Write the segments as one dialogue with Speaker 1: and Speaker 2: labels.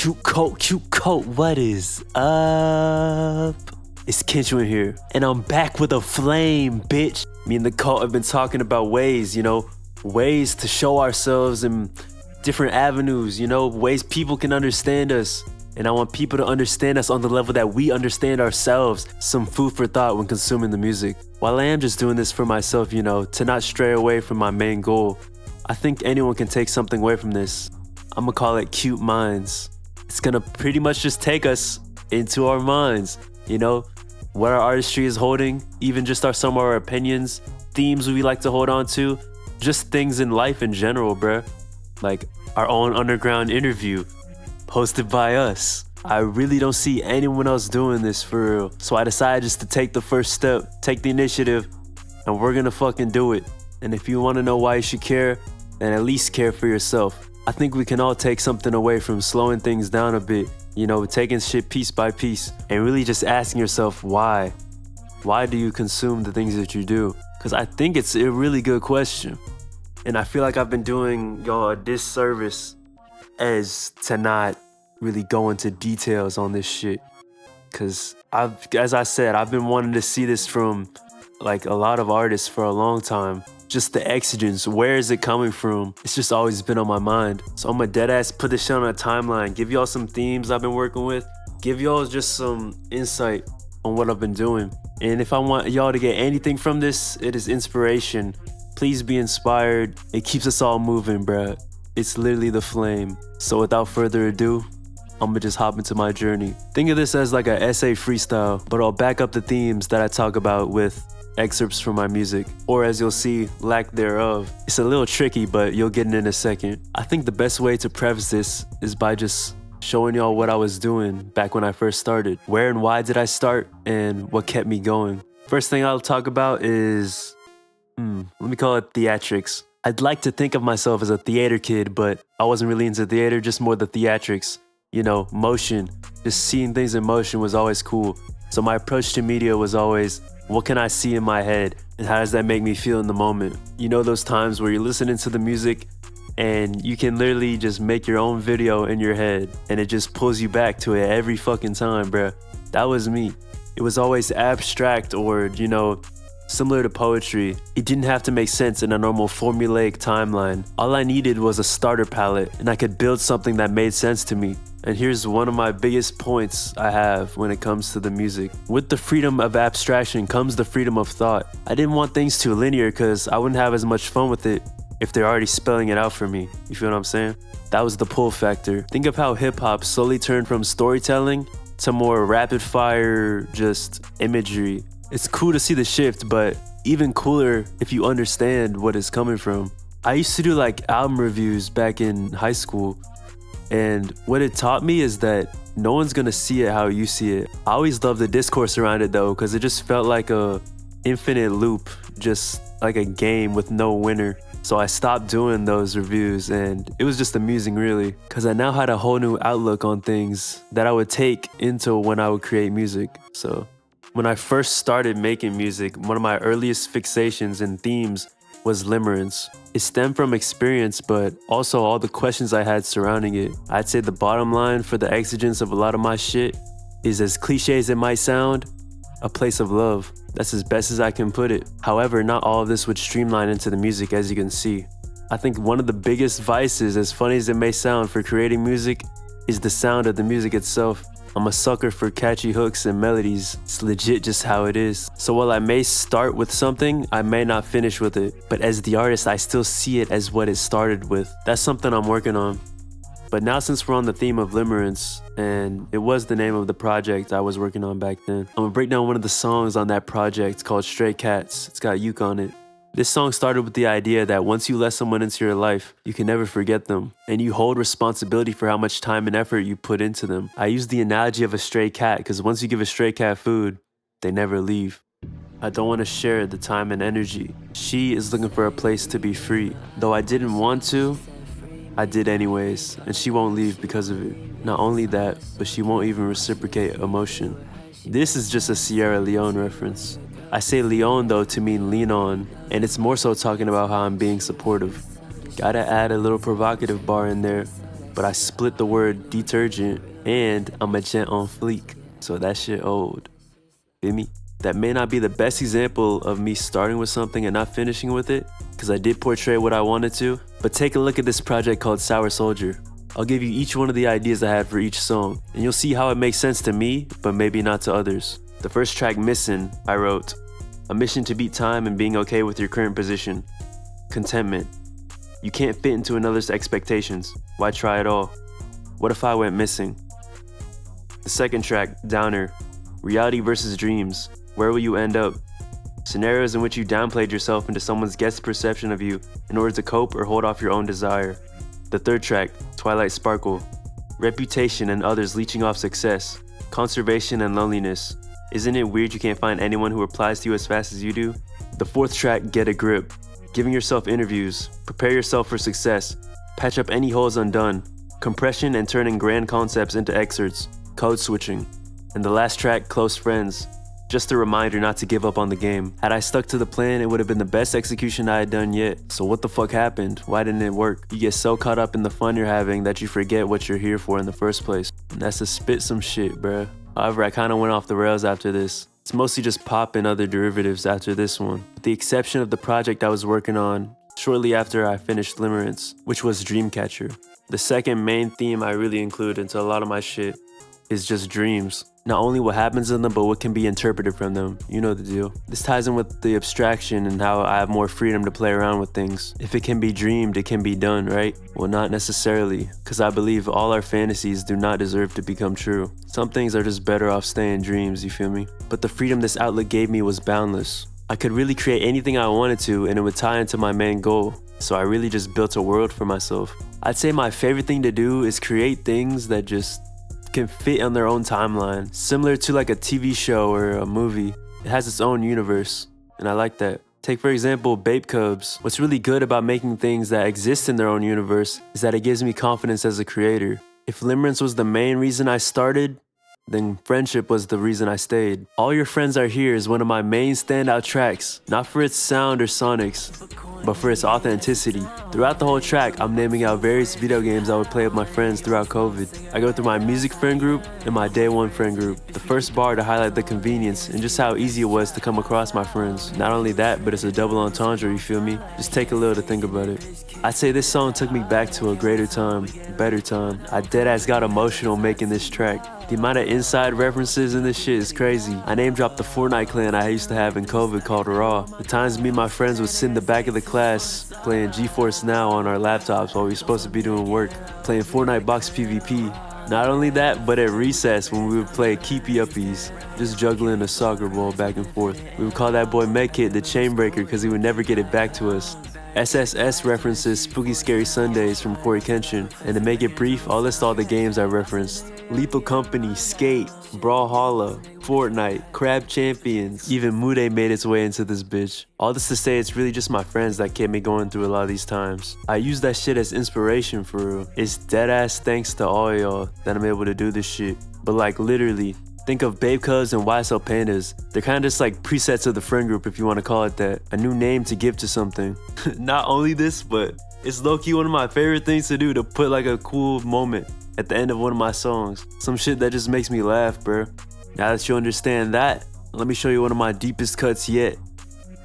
Speaker 1: KYUUTE, what is up? It's Kinchwin here, and I'm back with a flame, bitch. Me and the cult have been talking about ways, ways to show ourselves in different avenues, ways people can understand us. And I want people to understand us on the level that we understand ourselves. Some food for thought when consuming the music. While I am just doing this for myself, to not stray away from my main goal, I think anyone can take something away from this. I'm gonna call it Cute Minds. It's gonna pretty much just take us into our minds, what our artistry is holding, even just some of our opinions, themes we like to hold on to, just things in life in general, bruh. Like our own underground interview, hosted by us. I really don't see anyone else doing this for real. So I decided just to take the first step, take the initiative, and we're gonna fucking do it. And if you wanna know why you should care, then at least care for yourself. I think we can all take something away from slowing things down a bit, taking shit piece by piece, and really just asking yourself why. Why do you consume the things that you do? Because I think it's a really good question. And I feel like I've been doing y'all a disservice as to not really go into details on this shit. Because as I said, I've been wanting to see this from like a lot of artists for a long time. Just the exigence, where is it coming from? It's just always been on my mind. So I'm gonna deadass put this shit on a timeline, give y'all some themes I've been working with, give y'all just some insight on what I've been doing. And if I want y'all to get anything from this, it is inspiration. Please be inspired. It keeps us all moving, bruh. It's literally the flame. So without further ado, I'm gonna just hop into my journey. Think of this as like an essay freestyle, but I'll back up the themes that I talk about with excerpts from my music, or as you'll see, lack thereof. It's a little tricky, but you'll get it in a second. I think the best way to preface this is by just showing y'all what I was doing back when I first started. Where and why did I start, and what kept me going? First thing I'll talk about is, let me call it theatrics. I'd like to think of myself as a theater kid, but I wasn't really into theater, just more the theatrics. Motion. Just seeing things in motion was always cool. So my approach to media was always, what can I see in my head, and how does that make me feel in the moment? Those times where you're listening to the music and you can literally just make your own video in your head and it just pulls you back to it every fucking time, bruh. That was me. It was always abstract or, similar to poetry. It didn't have to make sense in a normal formulaic timeline. All I needed was a starter palette and I could build something that made sense to me. And here's one of my biggest points I have when it comes to the music. With the freedom of abstraction comes the freedom of thought. I didn't want things too linear because I wouldn't have as much fun with it if they're already spelling it out for me. You feel what I'm saying? That was the pull factor. Think of how hip-hop slowly turned from storytelling to more rapid-fire, just imagery. It's cool to see the shift, but even cooler if you understand what it's coming from. I used to do like album reviews back in high school, and what it taught me is that no one's gonna see it how you see it. I always loved the discourse around it though, because it just felt like a infinite loop, just like a game with no winner. So I stopped doing those reviews and it was just amusing really, because I now had a whole new outlook on things that I would take into when I would create music. So when I first started making music, one of my earliest fixations and themes was limerence. It stemmed from experience, but also all the questions I had surrounding it. I'd say the bottom line for the exigence of a lot of my shit is, as cliche as it might sound, a place of love. That's as best as I can put it. However, not all of this would streamline into the music, as you can see. I think one of the biggest vices, as funny as it may sound, for creating music is the sound of the music itself. I'm a sucker for catchy hooks and melodies. It's legit just how it is. So while I may start with something, I may not finish with it. But as the artist, I still see it as what it started with. That's something I'm working on. But now since we're on the theme of limerence, and it was the name of the project I was working on back then, I'm gonna break down one of the songs on that project called Stray Cats. It's got uke on it. This song started with the idea that once you let someone into your life, you can never forget them, and you hold responsibility for how much time and effort you put into them. I use the analogy of a stray cat because once you give a stray cat food, they never leave. I don't want to share the time and energy. She is looking for a place to be free. Though I didn't want to, I did anyways, and she won't leave because of it. Not only that, but she won't even reciprocate emotion. This is just a Sierra Leone reference. I say Leone though to mean lean on, and it's more so talking about how I'm being supportive. Gotta add a little provocative bar in there. but I split the word detergent and I'm a gent on fleek, so that shit old. Feel me? That may not be the best example of me starting with something and not finishing with it, because I did portray what I wanted to, but take a look at this project called Sour Soldier. I'll give you each one of the ideas I had for each song, and you'll see how it makes sense to me, but maybe not to others. The first track, Missin', I wrote, a mission to beat time and being okay with your current position. Contentment. You can't fit into another's expectations. Why try at all? What if I went missing? The second track, Downer, reality versus dreams. Where will you end up? Scenarios in which you downplayed yourself into someone's guessed perception of you in order to cope or hold off your own desire. The third track, Twilight Sparkle, reputation and others leeching off success, conservation and loneliness. Isn't it weird you can't find anyone who replies to you as fast as you do? The fourth track, Get a Grip, giving yourself interviews, prepare yourself for success, patch up any holes undone, compression and turning grand concepts into excerpts, code switching. And the last track, Close Friends, just a reminder not to give up on the game. Had I stuck to the plan, it would have been the best execution I had done yet. So what the fuck happened? Why didn't it work? You get so caught up in the fun you're having that you forget what you're here for in the first place. And that's to spit some shit, bruh. However, I kinda went off the rails after this. It's mostly just pop and other derivatives after this one, with the exception of the project I was working on shortly after I finished Limerence, which was Dreamcatcher. The second main theme I really include into a lot of my shit is just dreams. Not only what happens in them, but what can be interpreted from them. You know the deal. This ties in with the abstraction and how I have more freedom to play around with things. If it can be dreamed, it can be done, right? Well, not necessarily, because I believe all our fantasies do not deserve to become true. Some things are just better off staying dreams, you feel me? But the freedom this outlet gave me was boundless. I could really create anything I wanted to, and it would tie into my main goal. So I really just built a world for myself. I'd say my favorite thing to do is create things that just can fit on their own timeline, similar to like a TV show or a movie. It has its own universe, and I like that. Take for example, Bape Cubs. What's really good about making things that exist in their own universe is that it gives me confidence as a creator. If Limerence was the main reason I started, then friendship was the reason I stayed. All Your Friends Are Here is one of my main standout tracks, not for its sound or sonics, but for its authenticity. Throughout the whole track, I'm naming out various video games I would play with my friends throughout COVID. I go through my music friend group and my day one friend group. The first bar to highlight the convenience and just how easy it was to come across my friends. Not only that, but it's a double entendre, you feel me? Just take a little to think about it. I'd say this song took me back to a greater time, a better time. I deadass got emotional making this track. The amount of inside references in this shit is crazy. I name dropped the Fortnite clan I used to have in COVID called Raw. The times me and my friends would sit in the back of the class playing GeForce Now on our laptops while we were supposed to be doing work, playing Fortnite box PvP. Not only that, but at recess when we would play keepy uppies, just juggling a soccer ball back and forth. We would call that boy Medkit the Chainbreaker because he would never get it back to us. SSS references Spooky Scary Sundays from Corey Kenshin, and to make it brief, I'll list all the games I referenced. Lethal Company, Skate, Brawlhalla, Fortnite, Crab Champions, even Mude made its way into this bitch. All this to say, it's really just my friends that kept me going through a lot of these times. I use that shit as inspiration for real. It's deadass thanks to all y'all that I'm able to do this shit. But like literally, think of Babe Cubs and YSL Pandas. They're kind of just like presets of the friend group if you want to call it that. A new name to give to something. Not only this, but it's low-key one of my favorite things to do, to put like a cool moment at the end of one of my songs. Some shit that just makes me laugh, bruh. Now that you understand that, let me show you one of my deepest cuts yet.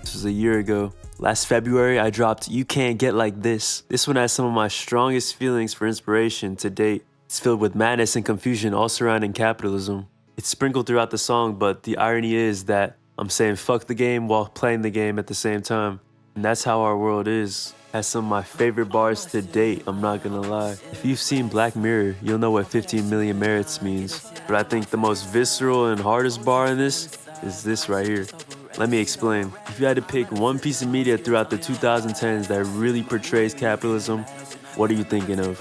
Speaker 1: This was a year ago. Last February, I dropped You Can't Get Like This. This one has some of my strongest feelings for inspiration to date. It's filled with madness and confusion all surrounding capitalism. It's sprinkled throughout the song, but the irony is that I'm saying fuck the game while playing the game at the same time. And that's how our world is. Has some of my favorite bars to date, I'm not gonna lie. If you've seen Black Mirror, you'll know what 15 million merits means. But I think the most visceral and hardest bar in this is this right here. Let me explain. If you had to pick one piece of media throughout the 2010s that really portrays capitalism, what are you thinking of?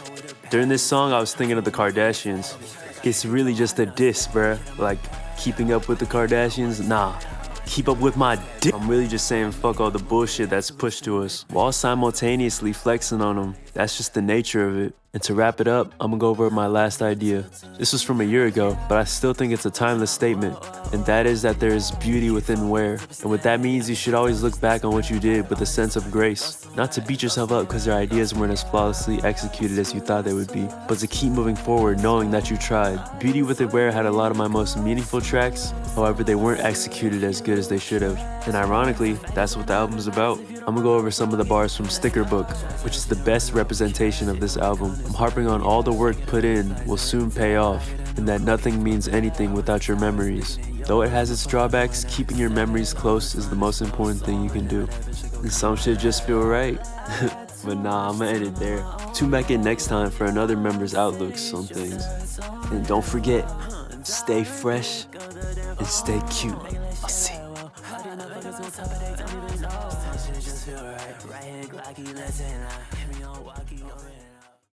Speaker 1: During this song, I was thinking of the Kardashians. It's really just a diss, bruh. Like, keeping up with the Kardashians? Nah. Keep up with my dick. I'm really just saying fuck all the bullshit that's pushed to us, while simultaneously flexing on them. that's just the nature of it. And to wrap it up, I'm gonna go over my last idea. This was from a year ago, but I still think it's a timeless statement, and that is that there is beauty within wear. And what that means, you should always look back on what you did with a sense of grace. Not to beat yourself up because your ideas weren't as flawlessly executed as you thought they would be, but to keep moving forward knowing that you tried. Beauty Within Wear had a lot of my most meaningful tracks, however they weren't executed as good as they should have. And ironically, that's what the album's about. I'm gonna go over some of the bars from Sticker Book, which is the best representation of this album. I'm harping on all the work put in will soon pay off, and that nothing means anything without your memories. Though it has its drawbacks, keeping your memories close is the most important thing you can do. And some shit just feel right. But nah, I'ma end it there. Tune back in next time for another member's outlooks on things. And don't forget, stay fresh and stay cute. I'll see you.